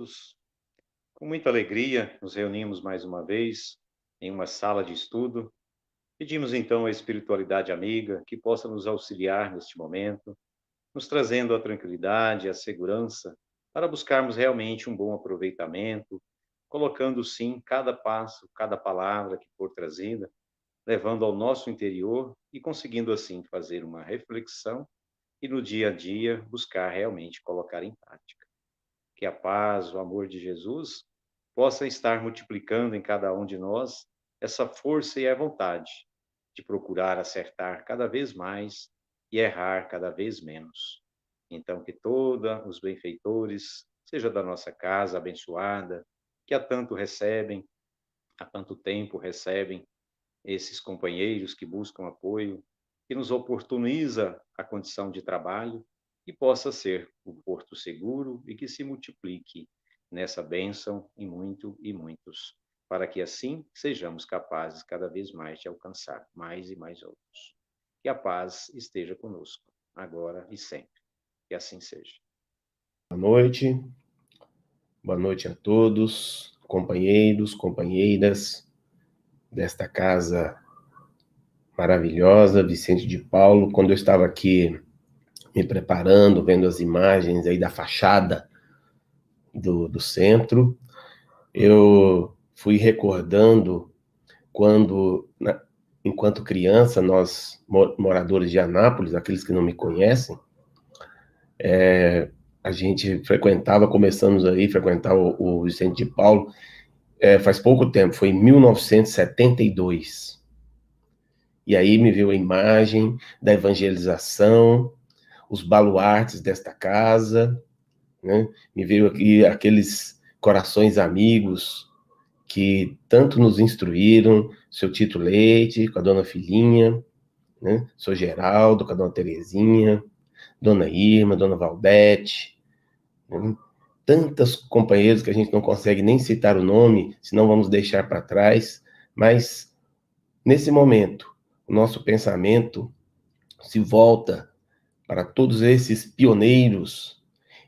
todos. Com muita alegria, nos reunimos mais uma vez em uma sala de estudo. Pedimos então a espiritualidade amiga que possa nos auxiliar neste momento, nos trazendo a tranquilidade e a segurança para buscarmos realmente um bom aproveitamento, colocando sim cada passo, cada palavra que for trazida, levando ao nosso interior e conseguindo assim fazer uma reflexão e no dia a dia buscar realmente colocar em prática. Que a paz, o amor de Jesus possa estar multiplicando em cada um de nós essa força e a vontade de procurar acertar cada vez mais e errar cada vez menos. Então, que todos os benfeitores, seja da nossa casa abençoada, que há tanto recebem, há tanto tempo recebem esses companheiros que buscam apoio, que nos oportuniza a condição de trabalho e possa ser um porto seguro e que se multiplique nessa bênção em muito e muitos, para que assim sejamos capazes cada vez mais de alcançar mais e mais outros. Que a paz esteja conosco, agora e sempre. Que assim seja. Boa noite a todos, companheiros, companheiras desta casa maravilhosa, Vicente de Paulo. Quando eu estava aqui me preparando, vendo as imagens aí da fachada do centro, eu fui recordando quando, enquanto criança, nós, moradores de Anápolis, aqueles que não me conhecem, a gente começamos aí a frequentar o Vicente de Paulo faz pouco tempo, foi em 1972. E aí me veio a imagem da evangelização, os baluartes desta casa, né? Me veio aqui aqueles corações amigos que tanto nos instruíram, seu Tito Leite, com a dona Filhinha, né? Seu Geraldo, com a dona Terezinha, dona Irma, dona Valdete, né? Tantos companheiros que a gente não consegue nem citar o nome, senão vamos deixar para trás, mas nesse momento, o nosso pensamento se volta para todos esses pioneiros,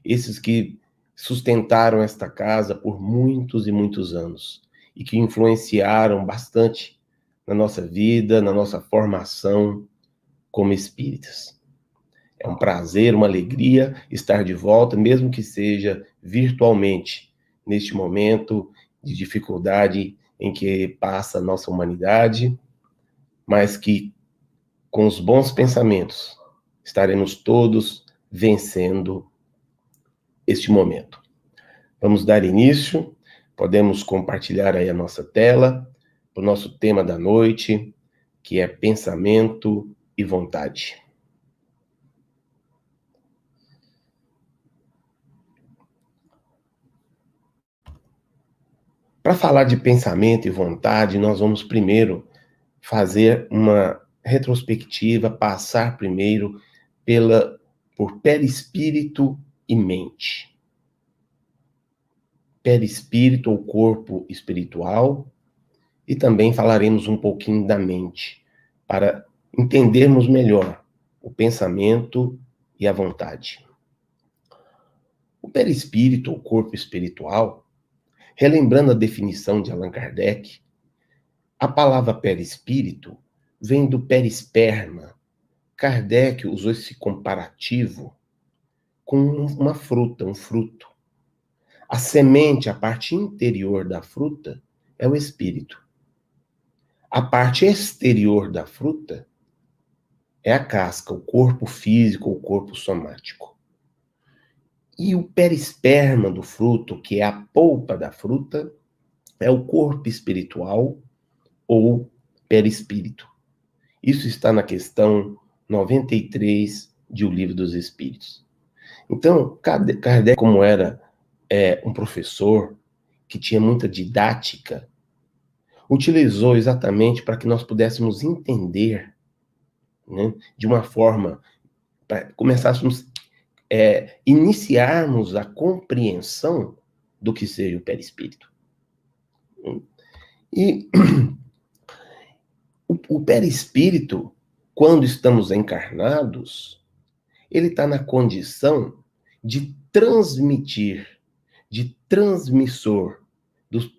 esses que sustentaram esta casa por muitos e muitos anos e que influenciaram bastante na nossa vida, na nossa formação como espíritas. É um prazer, uma alegria estar de volta, mesmo que seja virtualmente, neste momento de dificuldade em que passa a nossa humanidade, mas que com os bons pensamentos estaremos todos vencendo este momento. Vamos dar início, podemos compartilhar aí a nossa tela, para o nosso tema da noite, que é pensamento e vontade. Para falar de pensamento e vontade, nós vamos primeiro fazer uma retrospectiva, passar primeiro por perispírito e mente. Perispírito ou corpo espiritual, e também falaremos um pouquinho da mente, para entendermos melhor o pensamento e a vontade. O perispírito ou corpo espiritual, relembrando a definição de Allan Kardec, a palavra perispírito vem do perisperma. Kardec usou esse comparativo com uma fruta, um fruto. A semente, a parte interior da fruta, é o espírito. A parte exterior da fruta é a casca, o corpo físico, o corpo somático. E o perisperma do fruto, que é a polpa da fruta, é o corpo espiritual ou perispírito. Isso está na questão 93 de O Livro dos Espíritos. Então, Kardec, como era um professor que tinha muita didática, utilizou exatamente para que nós pudéssemos entender, né, de uma forma, para começássemos iniciarmos a compreensão do que seja o perispírito. E o perispírito, quando estamos encarnados, ele está na condição de transmitir de transmissor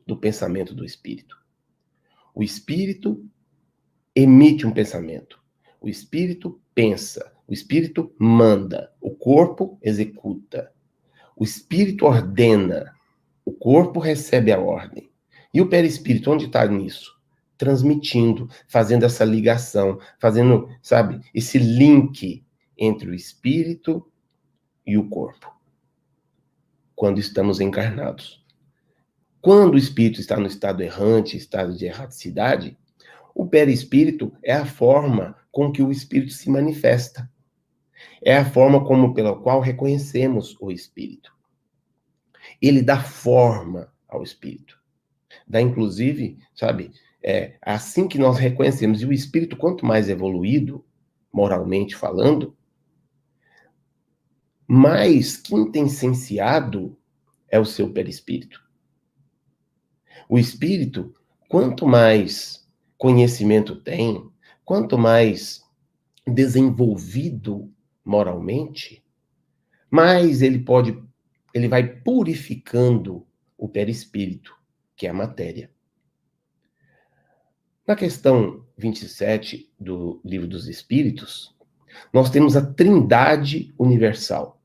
do pensamento do espírito. O espírito emite um pensamento. O espírito pensa. O espírito manda. O corpo executa. O espírito ordena. O corpo recebe a ordem. E o perispírito, onde está nisso? Transmitindo, fazendo essa ligação, fazendo, sabe, esse link entre o espírito e o corpo. Quando estamos encarnados. Quando o espírito está no estado errante, estado de erraticidade, o perispírito é a forma com que o espírito se manifesta. É a forma pela qual reconhecemos o espírito. Ele dá forma ao espírito. Dá, inclusive, sabe, assim que nós reconhecemos. E o espírito, quanto mais evoluído, moralmente falando, mais quintessenciado é o seu perispírito. O espírito, quanto mais conhecimento tem, quanto mais desenvolvido moralmente, mais ele vai purificando o perispírito, que é a matéria. Na questão 27 do Livro dos Espíritos, nós temos a Trindade Universal,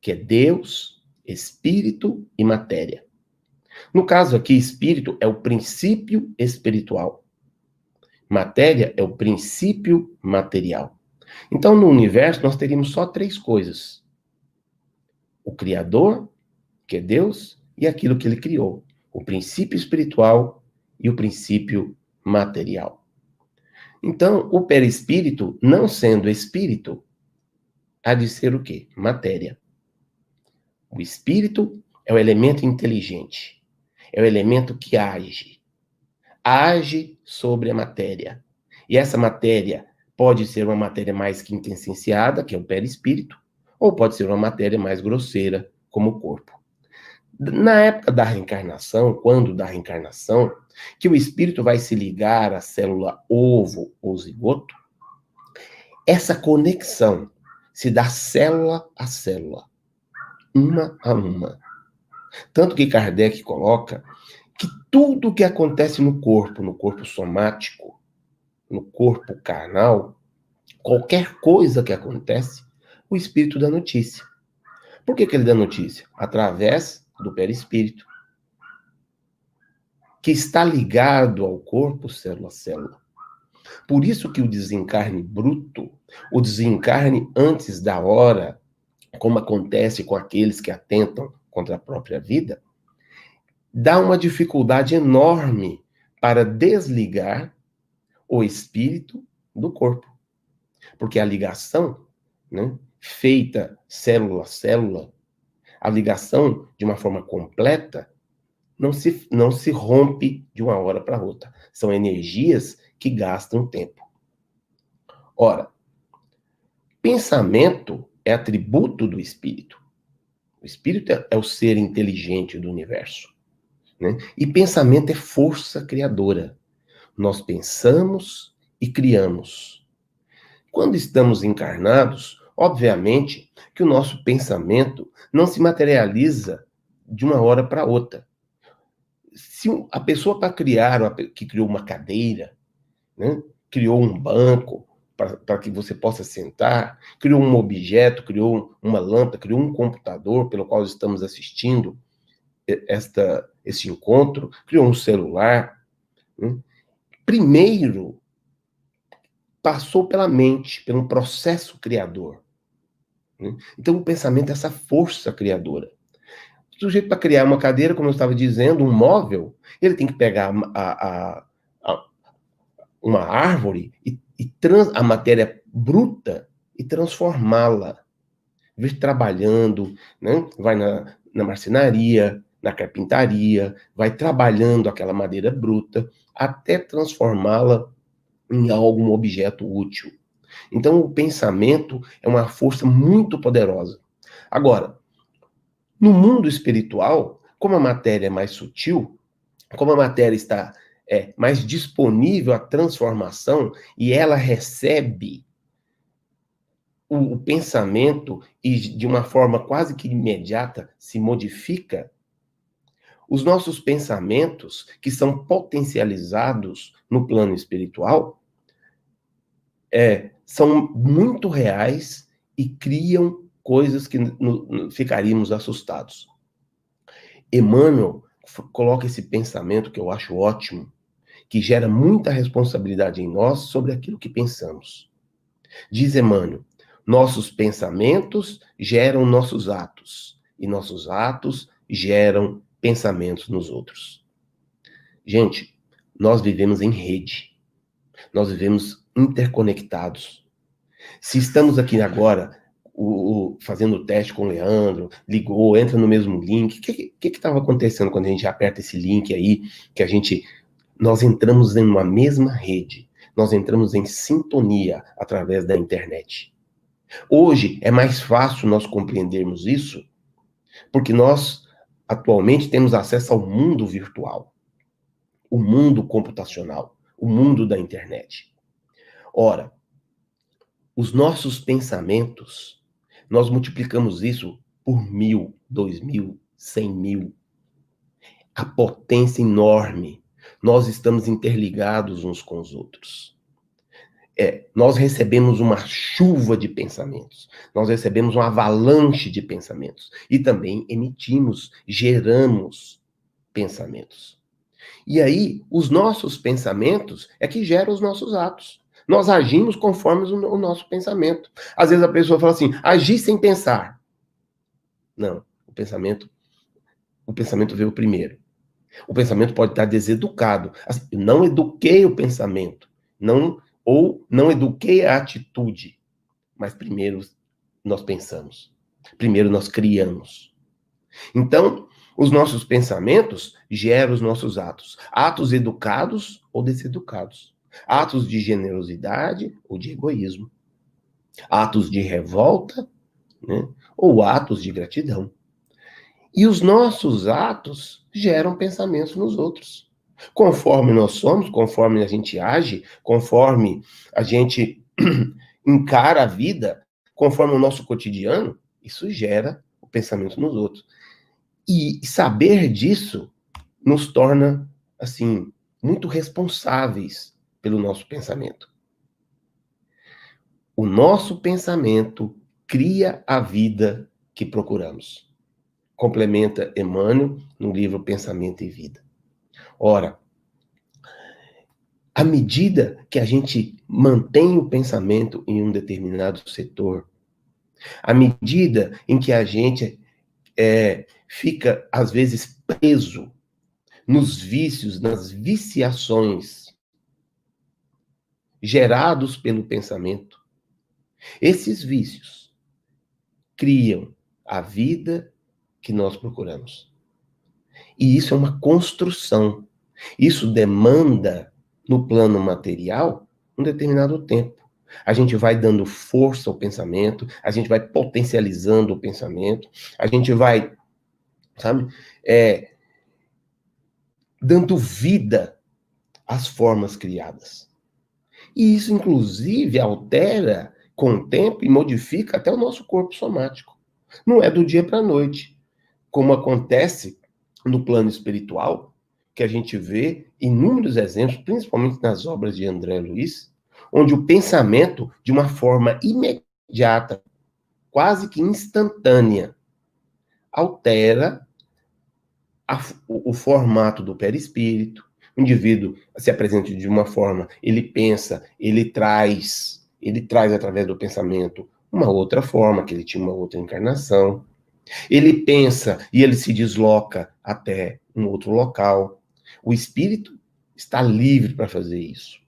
que é Deus, Espírito e matéria. No caso aqui, espírito é o princípio espiritual. Matéria é o princípio material. Então, no universo, nós teríamos só 3 coisas. O Criador, que é Deus, e aquilo que ele criou. O princípio espiritual e o princípio material. Então, o perispírito, não sendo espírito, há de ser o quê? Matéria. O espírito é o elemento inteligente. É o elemento que age. Age sobre a matéria. E essa matéria pode ser uma matéria mais quintessenciada, que é o perispírito, ou pode ser uma matéria mais grosseira, como o corpo. Na época da reencarnação, quando da reencarnação, que o espírito vai se ligar à célula ovo ou zigoto, essa conexão se dá célula a célula, uma a uma. Tanto que Kardec coloca que tudo que acontece no corpo somático, no corpo carnal, qualquer coisa que acontece, o espírito dá notícia. Por que ele dá notícia? Através do perispírito, que está ligado ao corpo célula a célula. Por isso que o desencarne bruto, o desencarne antes da hora, como acontece com aqueles que atentam contra a própria vida, dá uma dificuldade enorme para desligar o espírito do corpo. Porque a ligação, né, feita célula a célula, a ligação de uma forma completa, não se rompe de uma hora para outra. São energias que gastam tempo. Ora, pensamento é atributo do espírito. O espírito é o ser inteligente do universo, né? E pensamento é força criadora. Nós pensamos e criamos. Quando estamos encarnados, obviamente que o nosso pensamento não se materializa de uma hora para outra. Se a pessoa que criou uma cadeira, né, criou um banco para que você possa sentar, criou um objeto, criou uma lâmpada, criou um computador pelo qual estamos assistindo esse encontro, criou um celular, né? Primeiro passou pela mente, pelo processo criador, né? Então o pensamento é essa força criadora. O sujeito, para criar uma cadeira, como eu estava dizendo, um móvel, ele tem que pegar uma árvore a matéria bruta e transformá-la. Vir trabalhando, né? Vai na marcenaria, na carpintaria, vai trabalhando aquela madeira bruta até transformá-la em algum objeto útil. Então, o pensamento é uma força muito poderosa. Agora, no mundo espiritual, como a matéria é mais sutil, como a matéria está mais disponível à transformação e ela recebe o pensamento, e de uma forma quase que imediata, se modifica, os nossos pensamentos, que são potencializados no plano espiritual, são muito reais e criam coisas que ficaríamos assustados. Emmanuel coloca esse pensamento que eu acho ótimo, que gera muita responsabilidade em nós sobre aquilo que pensamos. Diz Emmanuel: nossos pensamentos geram nossos atos, e nossos atos geram pensamentos nos outros. Gente, nós vivemos em rede, nós vivemos interconectados. Se estamos aqui agora, fazendo o teste com o Leandro, ligou, entra no mesmo link, o que estava acontecendo quando a gente aperta esse link aí, nós entramos em uma mesma rede, nós entramos em sintonia através da internet. Hoje é mais fácil nós compreendermos isso, porque nós atualmente temos acesso ao mundo virtual, o mundo computacional, o mundo da internet. Ora, os nossos pensamentos, nós multiplicamos isso por 1.000, 2.000, 100.000. A potência enorme. Nós estamos interligados uns com os outros. Nós recebemos uma chuva de pensamentos, nós recebemos uma avalanche de pensamentos e também emitimos, geramos pensamentos. E aí, os nossos pensamentos é que geram os nossos atos. Nós agimos conforme o nosso pensamento. Às vezes a pessoa fala assim, agir sem pensar. Não, o pensamento veio primeiro. O pensamento pode estar deseducado. Eu não eduquei o pensamento, ou não eduquei a atitude, mas primeiro nós pensamos, primeiro nós criamos. Então, os nossos pensamentos geram os nossos atos. Atos educados ou deseducados. Atos de generosidade ou de egoísmo. Atos de revolta, né, ou atos de gratidão. E os nossos atos geram pensamentos nos outros. Conforme nós somos, conforme a gente age, conforme a gente encara a vida, conforme o nosso cotidiano, isso gera o pensamento nos outros. E saber disso nos torna, assim, muito responsáveis pelo nosso pensamento. O nosso pensamento cria a vida que procuramos. Complementa Emmanuel no livro Pensamento e Vida. Ora, à medida que a gente mantém o pensamento em um determinado setor, à medida em que a gente fica, às vezes, preso nos vícios, nas viciações gerados pelo pensamento, esses vícios criam a vida que nós procuramos. E isso é uma construção. Isso demanda, no plano material, um determinado tempo. A gente vai dando força ao pensamento, a gente vai potencializando o pensamento, a gente vai, sabe, dando vida às formas criadas. E isso, inclusive, altera com o tempo e modifica até o nosso corpo somático. Não é do dia para a noite, como acontece no plano espiritual, que a gente vê inúmeros exemplos, principalmente nas obras de André Luiz, onde o pensamento, de uma forma imediata, quase que instantânea, altera o formato do perispírito. O indivíduo se apresenta de uma forma, ele pensa, ele traz através do pensamento uma outra forma, que ele tinha uma outra encarnação. Ele pensa e ele se desloca até um outro local. O espírito está livre para fazer isso.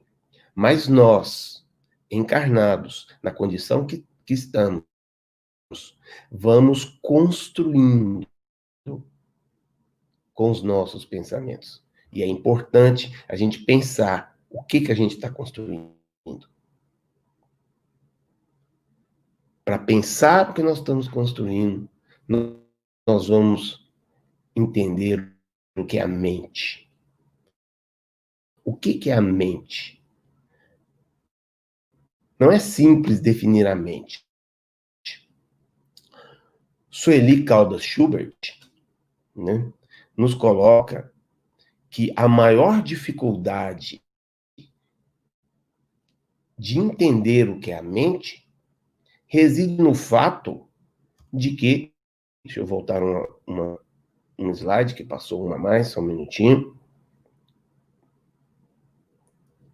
Mas nós, encarnados, na condição que estamos, vamos construindo com os nossos pensamentos. E é importante a gente pensar o que a gente está construindo. Para pensar o que nós estamos construindo, nós vamos entender o que é a mente. O que é a mente? Não é simples definir a mente. Sueli Caldas Schubert, né, nos coloca que a maior dificuldade de entender o que é a mente reside no fato de que, deixa eu voltar um slide que passou uma a mais, só um minutinho.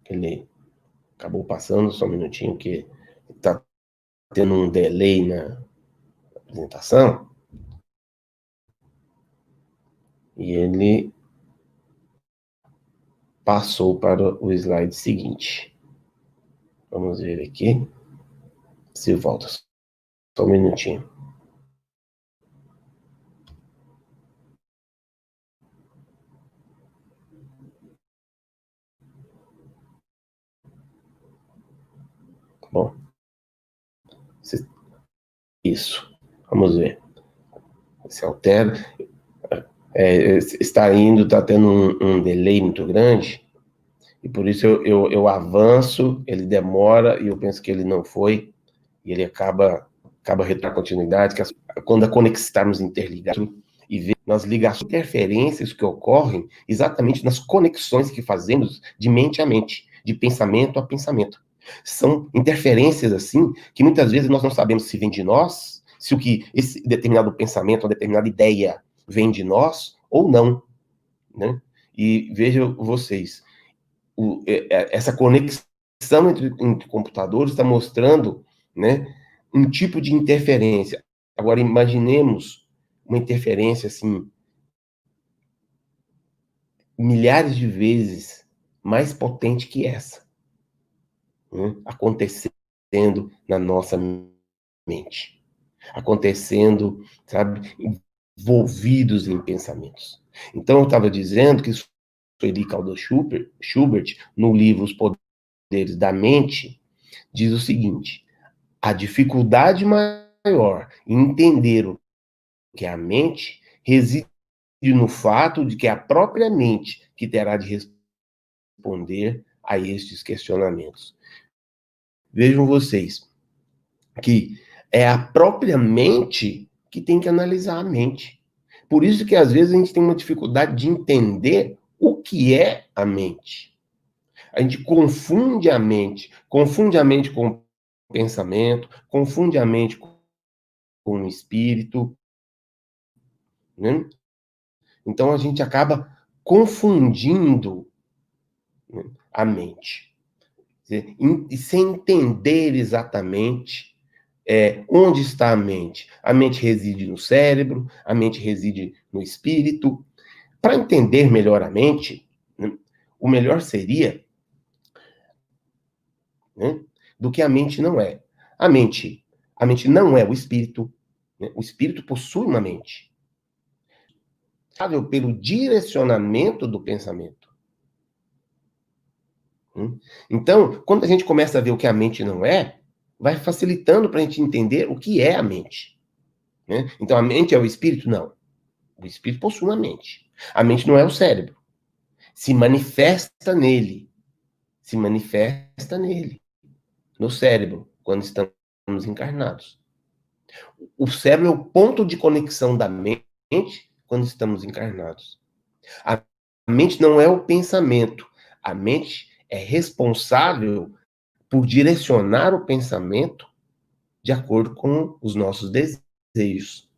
Ele acabou passando, só um minutinho, que está tendo um delay na apresentação. E ele passou para o slide seguinte. Vamos ver aqui se volta. Só um minutinho. Bom, isso. Vamos ver. Se altera. Está tendo um delay muito grande, e por isso eu avanço, ele demora, e eu penso que ele não foi, e ele acaba retornando a continuidade, quando conectarmos interligados e ver nas ligações, interferências que ocorrem exatamente nas conexões que fazemos de mente a mente, de pensamento a pensamento. São interferências, assim, que muitas vezes nós não sabemos se vem de nós, se esse determinado pensamento, uma determinada ideia vem de nós ou não, né? E vejam vocês, essa conexão entre computadores está mostrando, né, um tipo de interferência. Agora, imaginemos uma interferência, assim, milhares de vezes mais potente que essa, né, acontecendo na nossa mente. Acontecendo, sabe, envolvidos em pensamentos. Então, eu estava dizendo que Sueli Caldas Schubert, no livro Os Poderes da Mente, diz o seguinte: a dificuldade maior em entender o que é a mente reside no fato de que é a própria mente que terá de responder a estes questionamentos. Vejam vocês que é a própria mente que tem que analisar a mente. Por isso que às vezes a gente tem uma dificuldade de entender o que é a mente. A gente confunde a mente com o pensamento, confunde a mente com o espírito, né? Então a gente acaba confundindo, né, a mente. E sem entender exatamente onde está a mente. A mente reside no cérebro, a mente reside no espírito. Para entender melhor a mente, né, o melhor seria, né, do que a mente não é. A mente não é o espírito, né? O espírito possui uma mente, responsável pelo direcionamento do pensamento. Então, quando a gente começa a ver o que a mente não é, vai facilitando para a gente entender o que é a mente, né? Então, a mente é o espírito? Não. O espírito possui uma mente. A mente não é o cérebro. Se manifesta nele, no cérebro, quando estamos encarnados. O cérebro é o ponto de conexão da mente quando estamos encarnados. A mente não é o pensamento. A mente é responsável por direcionar o pensamento de acordo com os nossos desejos.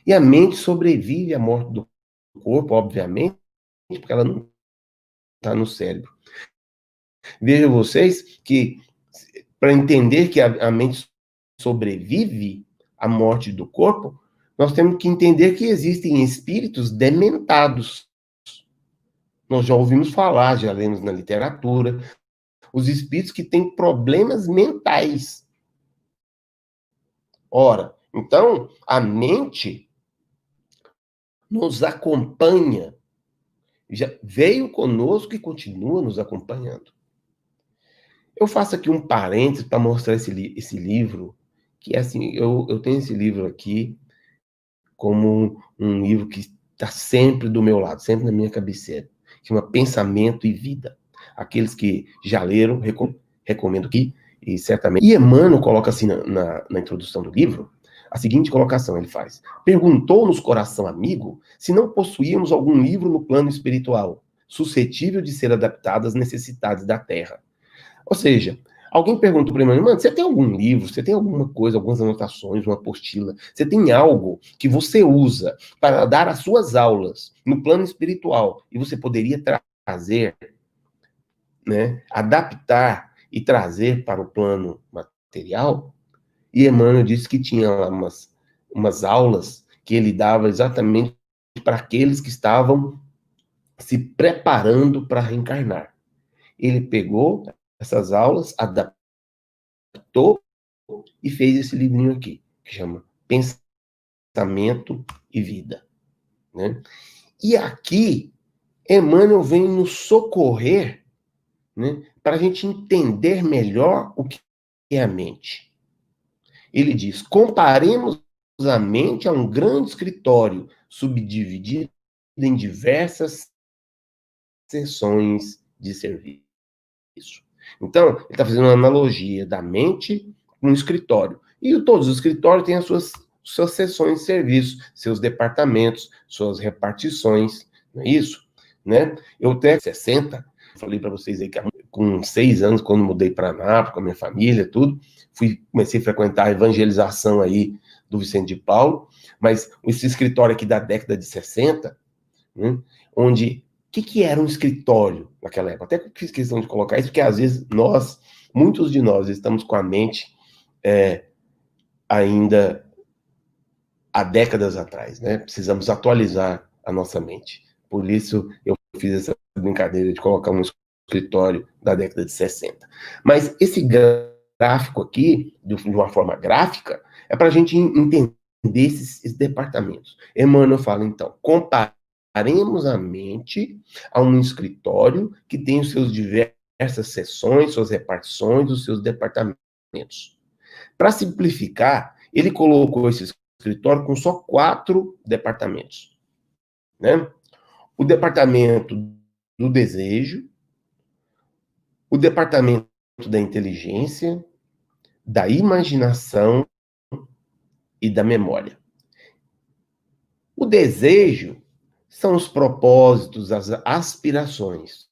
E a mente sobrevive à morte do corpo, obviamente, porque ela não está no cérebro. Vejam vocês que, para entender que a mente sobrevive à morte do corpo, nós temos que entender que existem espíritos dementados. Nós já ouvimos falar, já lemos na literatura, os espíritos que têm problemas mentais. Ora, então, a mente nos acompanha, já veio conosco e continua nos acompanhando. Eu faço aqui um parênteses para mostrar esse livro, que é assim, eu tenho esse livro aqui como um livro que está sempre do meu lado, sempre na minha cabeceira, que chama Pensamento e Vida. Aqueles que já leram, recomendo aqui, e certamente. E Emmanuel coloca assim na introdução do livro, a seguinte colocação ele faz: perguntou-nos coração amigo se não possuíamos algum livro no plano espiritual, suscetível de ser adaptado às necessidades da Terra. Ou seja, alguém perguntou para mim, mano, você tem algum livro, você tem alguma coisa, algumas anotações, uma apostila, você tem algo que você usa para dar as suas aulas no plano espiritual e você poderia trazer, né, adaptar e trazer para o plano material? E Emmanuel disse que tinha lá umas aulas que ele dava exatamente para aqueles que estavam se preparando para reencarnar. Ele pegou essas aulas, adaptou e fez esse livrinho aqui, que chama Pensamento e Vida, né? E aqui, Emmanuel vem nos socorrer, né, para a gente entender melhor o que é a mente. Ele diz: comparemos a mente a um grande escritório subdividido em diversas seções de serviço. Então, ele está fazendo uma analogia da mente com um escritório. E todos os escritórios têm as suas seções de serviço, seus departamentos, suas repartições, não é isso? Né? Eu tenho 60, falei para vocês aí que com 6 anos, quando mudei para Anápolis, com a minha família, tudo, comecei a frequentar a evangelização aí do Vicente de Paulo, mas esse escritório aqui da década de 60, né, onde o que era um escritório naquela época? Até fiz questão de colocar isso, porque às vezes muitos de nós estamos com a mente ainda há décadas atrás, né? Precisamos atualizar a nossa mente. Por isso eu fiz essa brincadeira de colocar um escritório da década de 60. Mas esse gráfico aqui, de uma forma gráfica, é para a gente entender esses departamentos. Emmanuel fala, então, comparemos a mente a um escritório que tem os seus diversas seções, suas repartições, os seus departamentos. Para simplificar, ele colocou esse escritório com só 4 departamentos, né? O departamento do desejo, o departamento da inteligência, da imaginação e da memória. O desejo são os propósitos, as aspirações.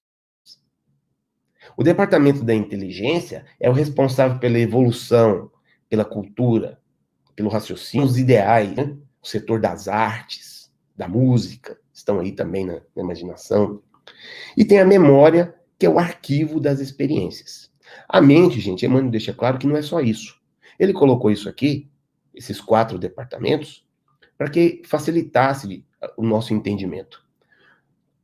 O departamento da inteligência é o responsável pela evolução, pela cultura, pelo raciocínio, os ideais, né? O setor das artes, da música, estão aí também na imaginação. E tem a memória, que é o arquivo das experiências. A mente, gente, Emmanuel deixa claro que não é só isso. Ele colocou isso aqui, esses 4 departamentos, para que facilitasse o nosso entendimento.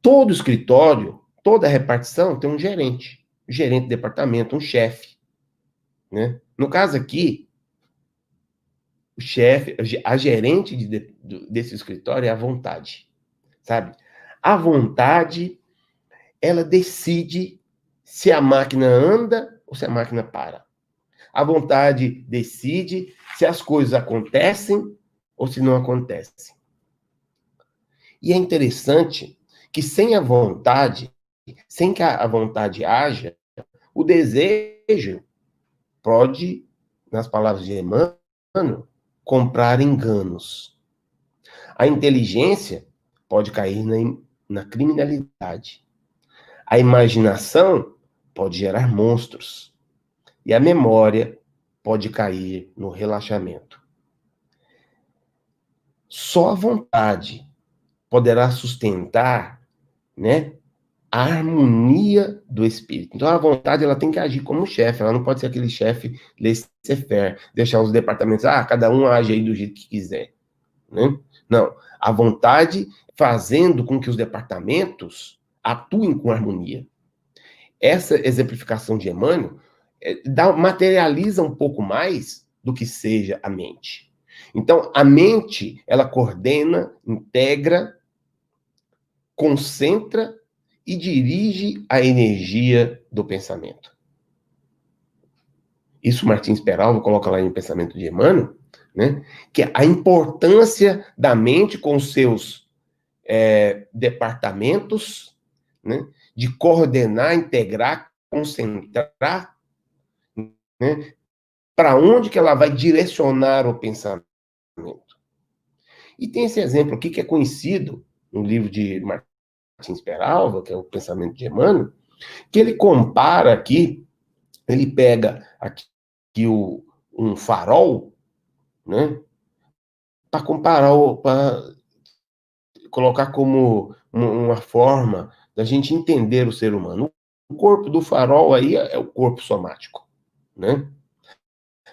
Todo escritório, toda repartição tem um gerente de departamento, um chefe, né? No caso aqui, o chefe, a gerente desse escritório é a vontade, sabe? A vontade, ela decide se a máquina anda ou se a máquina para. A vontade decide se as coisas acontecem ou se não acontecem. E é interessante que sem a vontade, sem que a vontade haja, o desejo pode, nas palavras de Emmanuel, comprar enganos. A inteligência pode cair na criminalidade. A imaginação pode gerar monstros. E a memória pode cair no relaxamento. Só a vontade poderá sustentar, né, a harmonia do espírito. Então a vontade, ela tem que agir como chefe, ela não pode ser aquele chefe laissez-faire, deixar os departamentos, cada um age aí do jeito que quiser, né? Não, a vontade fazendo com que os departamentos atuem com harmonia. Essa exemplificação de Emmanuel materializa um pouco mais do que seja a mente. Então, a mente, ela coordena, integra, concentra e dirige a energia do pensamento. Isso Martins Peralva coloca lá em Pensamento de Emmanuel, né? Que é a importância da mente com seus departamentos, né? De coordenar, integrar, concentrar, né? Para onde que ela vai direcionar o pensamento. E tem esse exemplo aqui que é conhecido no livro de Martins Peralva, que é o Pensamento de Emmanuel, que ele compara aqui, ele pega aqui um farol, né, para comparar, para colocar como uma forma da gente entender o ser humano. O corpo do farol aí é o corpo somático, né?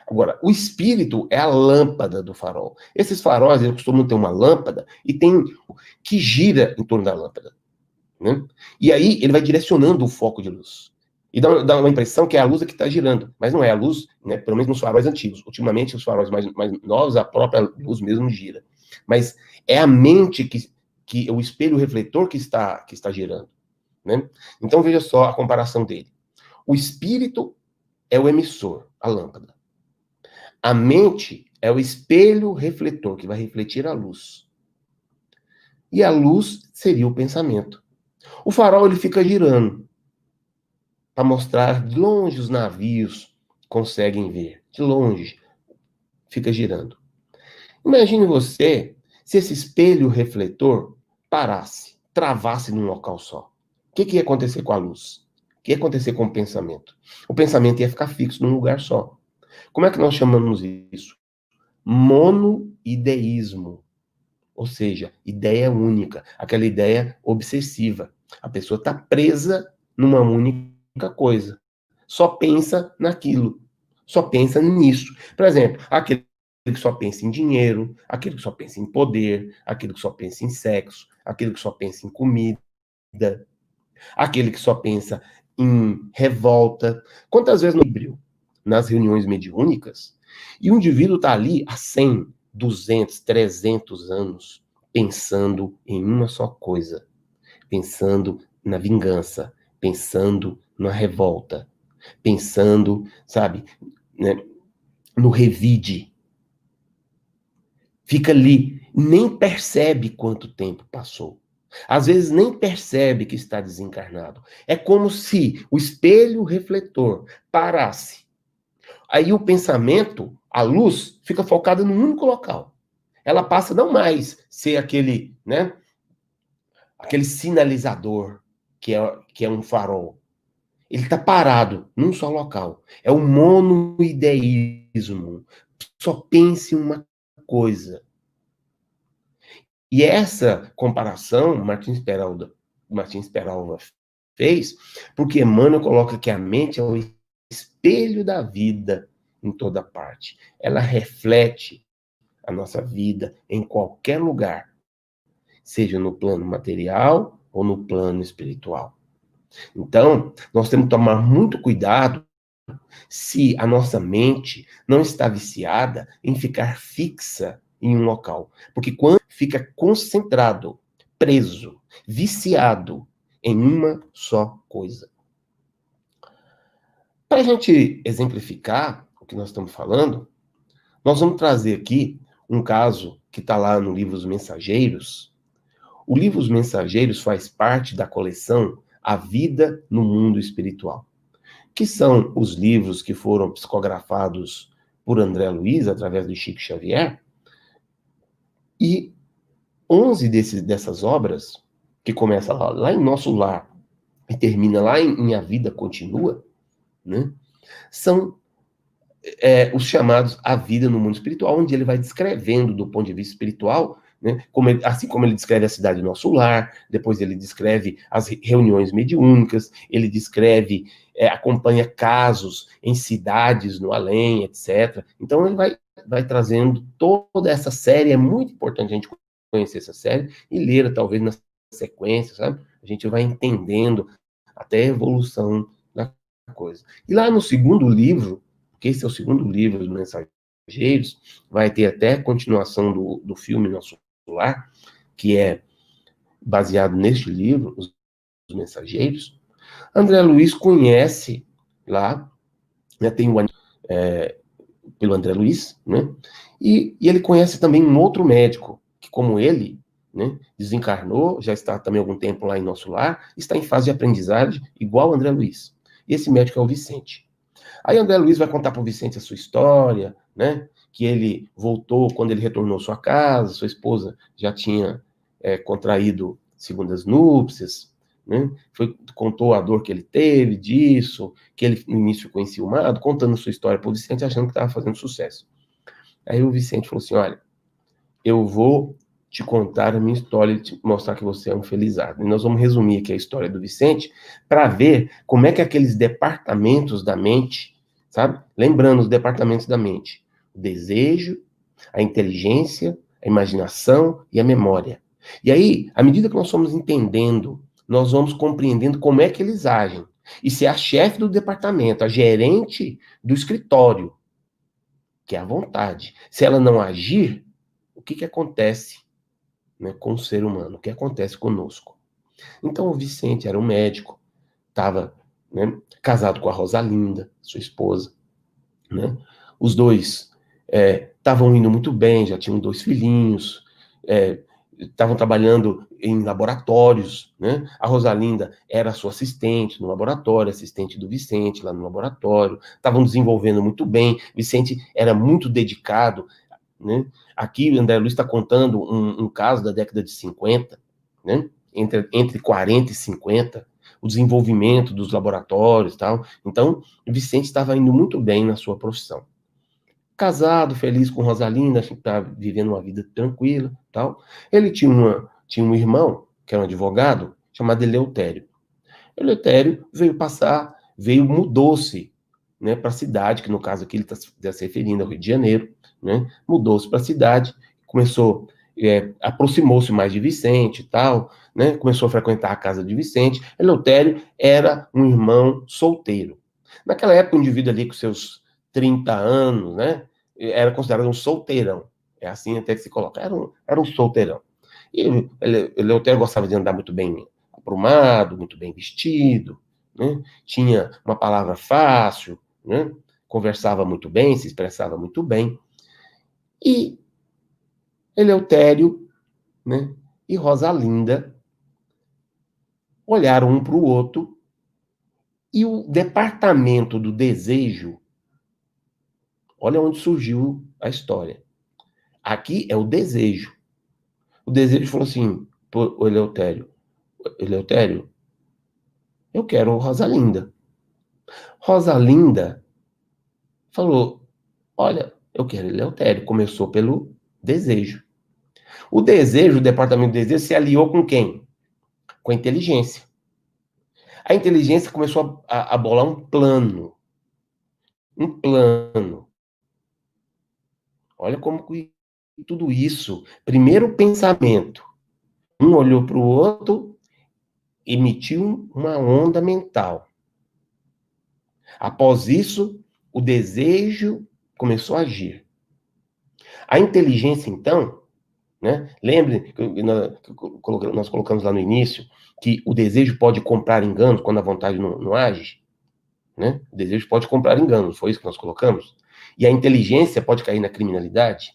Agora, o espírito é a lâmpada do farol. Esses faróis, eles costumam ter uma lâmpada e tem que gira em torno da lâmpada, né? E aí ele vai direcionando o foco de luz. E dá uma impressão que é a luz que está girando, mas não é a luz, né? Pelo menos nos faróis antigos. Ultimamente, os faróis mais novos, a própria luz mesmo gira. Mas é a mente que o espelho refletor que está girando, né? Então veja só a comparação dele. O espírito é o emissor, a lâmpada. A mente é o espelho refletor, que vai refletir a luz. E a luz seria o pensamento. O farol, ele fica girando para mostrar de longe os navios conseguem ver. De longe, fica girando. Imagine você se esse espelho refletor parasse, travasse num local só. O que ia acontecer com a luz? O que ia acontecer com o pensamento? O pensamento ia ficar fixo num lugar só. Como é que nós chamamos isso? Monoideísmo, ou seja, ideia única, aquela ideia obsessiva. A pessoa está presa numa única coisa, só pensa naquilo, só pensa nisso. Por exemplo, aquele que só pensa em dinheiro, aquele que só pensa em poder, aquele que só pensa em sexo, aquele que só pensa em comida, aquele que só pensa em revolta. Quantas vezes no híbrido, nas reuniões mediúnicas, e o indivíduo está ali há 100, 200, 300 anos, pensando em uma só coisa, pensando na vingança, pensando na revolta, pensando, sabe, né, no revide. Fica ali, nem percebe quanto tempo passou. Às vezes nem percebe que está desencarnado. É como se o espelho refletor parasse. Aí o pensamento, a luz, fica focada num único local. Ela passa não mais ser aquele, né, aquele sinalizador que é um farol. Ele está parado num só local. É o monoideísmo. Só pense uma coisa. E essa comparação Martins Peralva fez, porque Emmanuel coloca que a mente é o espelho da vida em toda parte. Ela reflete a nossa vida em qualquer lugar, seja no plano material ou no plano espiritual. Então, nós temos que tomar muito cuidado se a nossa mente não está viciada em ficar fixa em um local. Porque quando fica concentrado, preso, viciado em uma só coisa. Para a gente exemplificar o que nós estamos falando, nós vamos trazer aqui um caso que está lá no livro Os Mensageiros. O livro Os Mensageiros faz parte da coleção A Vida no Mundo Espiritual, que são os livros que foram psicografados por André Luiz, através do Chico Xavier, e 11 dessas obras, que começa lá em Nosso Lar e termina lá em A Vida Continua, né, são os chamados A Vida no Mundo Espiritual, onde ele vai descrevendo do ponto de vista espiritual, né, assim como ele descreve a cidade Nosso Lar, depois ele descreve as reuniões mediúnicas, ele descreve, acompanha casos em cidades no além, etc. Então ele vai trazendo toda essa série. É muito importante a gente conhecer essa série e ler, talvez, na sequência, sabe? A gente vai entendendo até a evolução da coisa. E lá no segundo livro, que esse é o segundo livro dos Mensageiros, vai ter até a continuação do filme Nosso Lar, que é baseado neste livro, Os Mensageiros. André Luiz conhece lá, né, tem o pelo André Luiz, né, e ele conhece também um outro médico, que como ele, né, desencarnou, já está também há algum tempo lá em Nosso Lar, está em fase de aprendizagem, igual o André Luiz. E esse médico é o Vicente. Aí André Luiz vai contar para o Vicente a sua história, né? que ele voltou, quando ele retornou à sua casa, sua esposa já tinha contraído segundas núpcias, né? Contou a dor que ele teve disso, que ele no início ficou enciumado, contando sua história para o Vicente, achando que estava fazendo sucesso. Aí o Vicente falou assim, olha, eu vou te contar a minha história e te mostrar que você é um felizardo. E nós vamos resumir aqui a história do Vicente para ver como é que aqueles departamentos da mente, sabe? Lembrando os departamentos da mente, o desejo, a inteligência, a imaginação e a memória. E aí, à medida que nós somos entendendo, nós vamos compreendendo como é que eles agem. E se a chefe do departamento, a gerente do escritório, que é a vontade, se ela não agir, o que acontece, né, com o ser humano? O que acontece conosco? Então, o Vicente era um médico, estava, né, casado com a Rosalinda, sua esposa, né? Os dois estavam indo muito bem, já tinham 2 filhinhos, estavam trabalhando em laboratórios, né? A Rosalinda era sua assistente no laboratório, assistente do Vicente lá no laboratório, estavam desenvolvendo muito bem, Vicente era muito dedicado, né? Aqui o André Luiz está contando um caso da década de 50, né? Entre 40 e 50, o desenvolvimento dos laboratórios e tal. Então, o Vicente estava indo muito bem na sua profissão. Casado, feliz com Rosalinda, está vivendo uma vida tranquila tal. Ele tinha um irmão, que era um advogado, chamado Eleutério. Eleutério mudou-se, né, para a cidade, que no caso aqui ele está se referindo ao Rio de Janeiro, né, mudou-se para a cidade, aproximou-se mais de Vicente e tal, né, começou a frequentar a casa de Vicente. Eleutério era um irmão solteiro. Naquela época, um indivíduo ali com seus 30 anos, né, era considerado um solteirão. É assim até que se coloca. Era um solteirão. E Eleutério gostava de andar muito bem aprumado, muito bem vestido, né? Tinha uma palavra fácil, né? Conversava muito bem, se expressava muito bem. E Eleutério, né, e Rosalinda olharam um para o outro e o departamento do desejo, olha onde surgiu a história. Aqui é o desejo. O desejo falou assim, o Eleutério, eu quero Rosalinda. Rosalinda falou, olha, eu quero Eleutério. Começou pelo desejo. O desejo, o departamento do desejo, se aliou com quem? Com a inteligência. A inteligência começou a bolar um plano. Um plano. Olha como que tudo isso. Primeiro o pensamento. Um olhou para o outro, emitiu uma onda mental. Após isso, o desejo começou a agir. A inteligência, então, né? Lembre que nós colocamos lá no início que o desejo pode comprar enganos quando a vontade não age, né? O desejo pode comprar enganos, foi isso que nós colocamos? E a inteligência pode cair na criminalidade.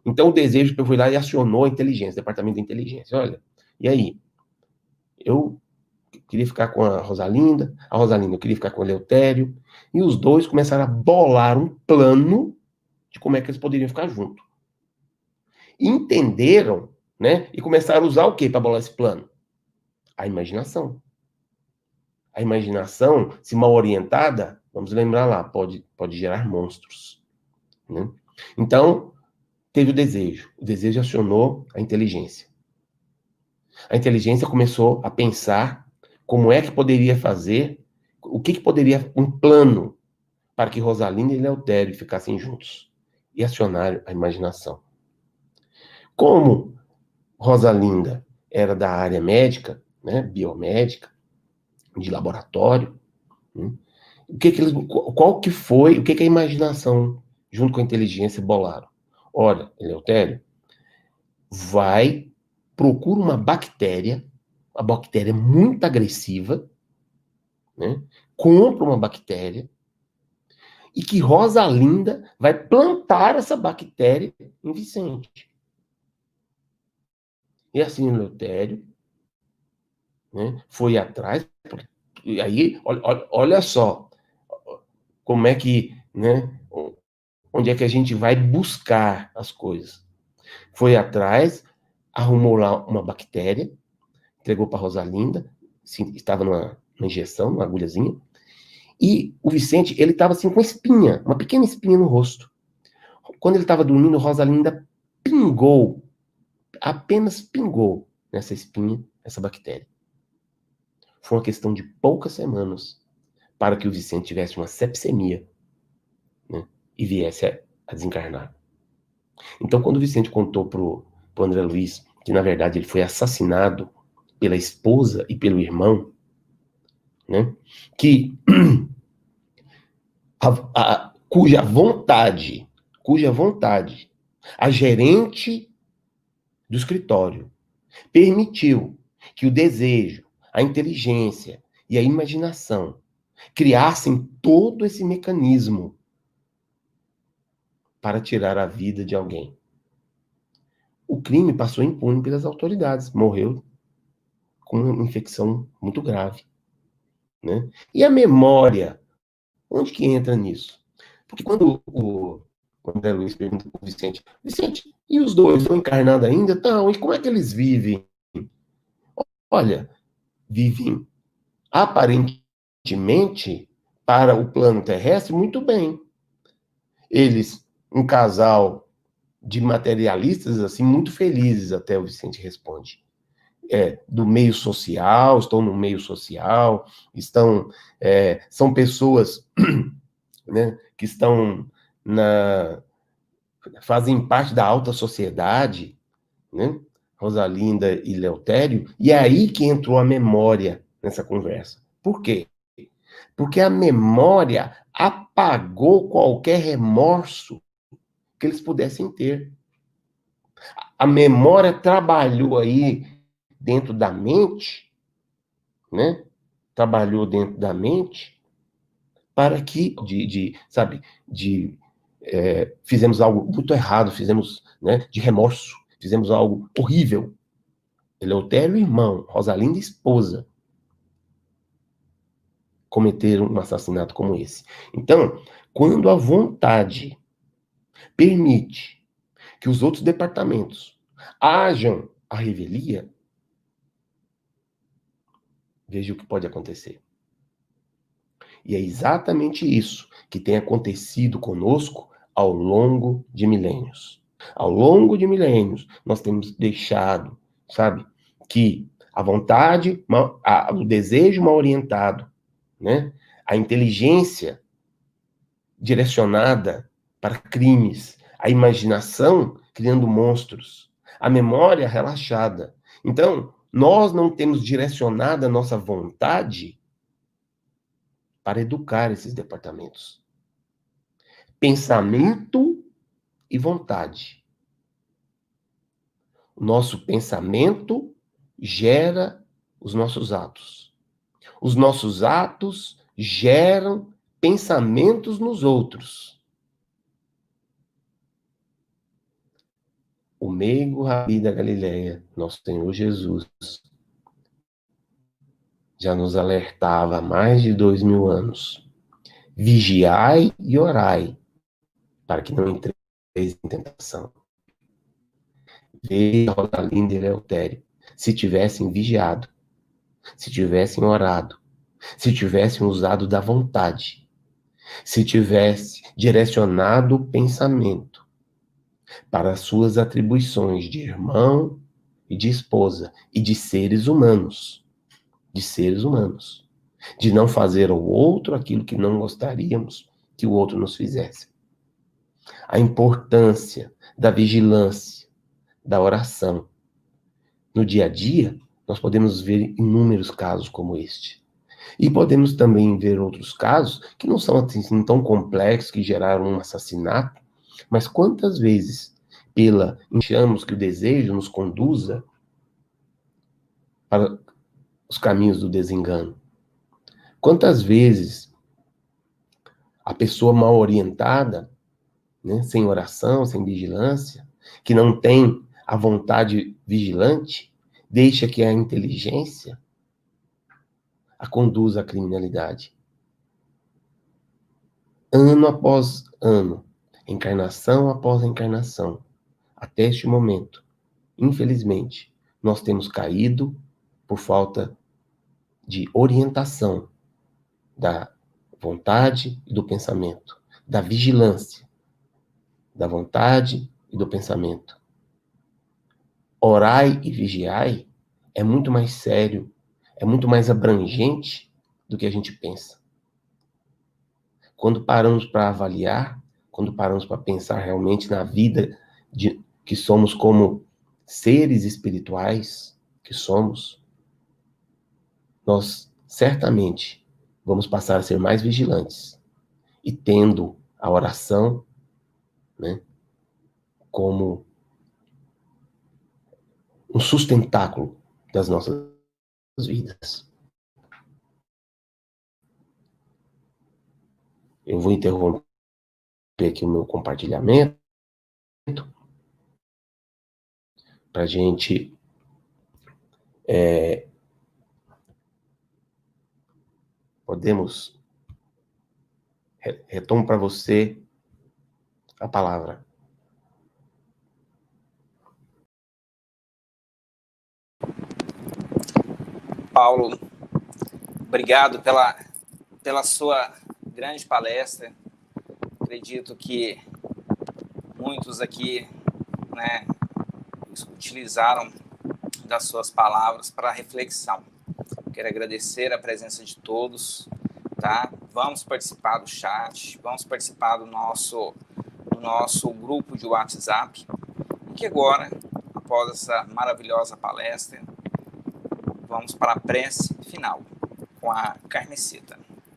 Então o desejo foi lá e acionou a inteligência, o departamento de inteligência. Olha, e aí? Eu queria ficar com a Rosalinda eu queria ficar com o Eleutério, e os dois começaram a bolar um plano de como é que eles poderiam ficar juntos. Entenderam, né? E começaram a usar o que para bolar esse plano? A imaginação. A imaginação, se mal orientada, vamos lembrar lá, pode gerar monstros, né? Então, teve o desejo. O desejo acionou a inteligência. A inteligência começou a pensar como é que poderia fazer, o que poderia, um plano para que Rosalinda e Eleutério ficassem juntos. E acionaram a imaginação. Como Rosalinda era da área médica, né, biomédica, de laboratório, né, qual que foi, o que a imaginação, junto com a inteligência, bolaram? Olha, Eleutério, procura uma bactéria muito agressiva, né, compra uma bactéria, e que Rosalinda vai plantar essa bactéria em Vicente. E assim, Eleutério, né, foi atrás, e aí, olha só, como é que, né, onde é que a gente vai buscar as coisas. Foi atrás, arrumou lá uma bactéria, entregou para Rosalinda, estava numa injeção, uma agulhazinha, e o Vicente, ele estava assim com espinha, uma pequena espinha no rosto. Quando ele estava dormindo, Rosalinda pingou, apenas pingou nessa espinha, essa bactéria. Foi uma questão de poucas semanas para que o Vicente tivesse uma sepsemia, né, e viesse a desencarnar. Então, quando o Vicente contou pro André Luiz que, na verdade, ele foi assassinado pela esposa e pelo irmão, né, que cuja vontade, a gerente do escritório permitiu que o desejo, a inteligência e a imaginação criassem todo esse mecanismo para tirar a vida de alguém. O crime passou impune pelas autoridades, morreu com uma infecção muito grave, né? E a memória, onde que entra nisso? Porque quando o André Luiz pergunta para o Vicente, Vicente, e os dois estão encarnados ainda? Não, e como é que eles vivem? Olha, vivem aparentemente para o plano terrestre muito bem. Eles, um casal de materialistas, assim, muito felizes, até o Vicente responde. Do meio social, estão no meio social, são pessoas, né, que fazem parte da alta sociedade, né, Rosalinda e Leotério, e é aí que entrou a memória nessa conversa. Por quê? Porque a memória apagou qualquer remorso que eles pudessem ter. A memória trabalhou aí dentro da mente, né? Trabalhou dentro da mente para que, fizemos algo muito errado, fizemos, né, de remorso, fizemos algo horrível. Eleutério, irmão, Rosalinda, esposa, cometeram um assassinato como esse. Então, quando a vontade permite que os outros departamentos hajam a revelia, veja o que pode acontecer. E é exatamente isso que tem acontecido conosco ao longo de milênios. Ao longo de milênios, nós temos deixado, sabe, que a vontade, o desejo mal orientado, né, a inteligência direcionada para crimes, a imaginação criando monstros, a memória relaxada. Então, nós não temos direcionado a nossa vontade para educar esses departamentos. Pensamento e vontade. O nosso pensamento gera os nossos atos. Os nossos atos geram pensamentos nos outros. O meigo Rabi da Galileia, nosso Senhor Jesus, já nos alertava há mais de 2000 anos. Vigiai e orai, para que não entreis em tentação. Veja Rosalinda e Eleutério, se tivessem vigiado, se tivessem orado, se tivessem usado da vontade, se tivesse direcionado o pensamento para as suas atribuições de irmão e de esposa e de seres humanos, de não fazer ao outro aquilo que não gostaríamos que o outro nos fizesse. A importância da vigilância, da oração. No dia a dia, nós podemos ver inúmeros casos como este. E podemos também ver outros casos que não são assim tão complexos, que geraram um assassinato, mas quantas vezes, deixamos que o desejo nos conduza para os caminhos do desengano. Quantas vezes a pessoa mal orientada, né, sem oração, sem vigilância, que não tem a vontade vigilante, deixa que a inteligência a conduza à criminalidade. Ano após ano, encarnação após encarnação, até este momento, infelizmente, nós temos caído por falta de orientação da vontade e do pensamento, da vigilância da vontade e do pensamento. Orai e vigiai é muito mais sério, é muito mais abrangente do que a gente pensa. Quando paramos para avaliar, quando paramos para pensar realmente na vida que somos como seres espirituais que somos, nós certamente vamos passar a ser mais vigilantes e tendo a oração, né, como um sustentáculo das nossas vidas. Eu vou interromper aqui o meu compartilhamento para a gente podemos retomo para você a palavra. Paulo, obrigado pela sua grande palestra. Acredito que muitos aqui, né, utilizaram das suas palavras para reflexão. Quero agradecer a presença de todos, tá? Vamos participar do chat, vamos participar do nosso grupo de WhatsApp, e que agora, após essa maravilhosa palestra, vamos para a prece final com a Carmesita.